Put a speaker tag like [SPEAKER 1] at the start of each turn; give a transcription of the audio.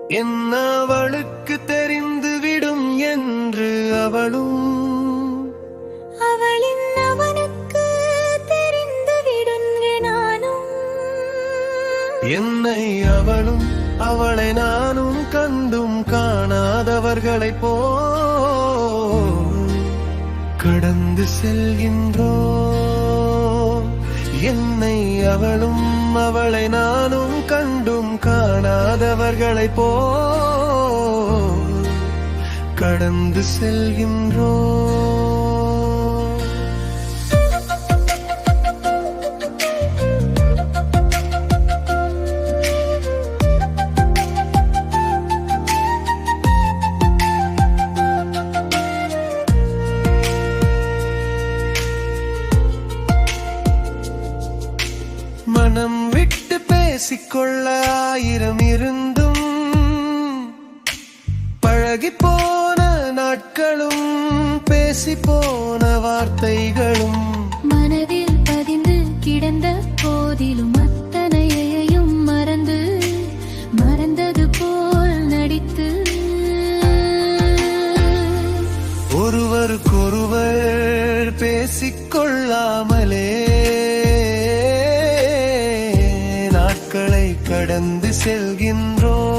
[SPEAKER 1] என்ன அவளுக்கு தெரிந்து விடும் என்று அவளும்
[SPEAKER 2] அவளின் அவனுக்கு தெரிந்து விடுங்க நானும்
[SPEAKER 1] என்னை அவளும் அவளை நானும் கண்டும் காணாதவர்களைப் போல் கடந்து செல்கின்றோம். என்னை அவளும் அவளை நானும் கண்டும் காணாதவர்களைப் போல் கடந்து செல்கின்றோம். மனம் விட்டு பேசிக்கொள்ள ஆயிரம் இருந்தும் பழகி போன நாட்களும் பேசி போன வார்த்தைகளும்
[SPEAKER 2] மனதில் பதிந்து கிடந்த போதிலும் அத்தனையையும் மறந்தது போல் நடித்து
[SPEAKER 1] ஒருவருக்கொருவர் பேசிக்கொள்ளாமலே கடந்து செல்கின்றோம்.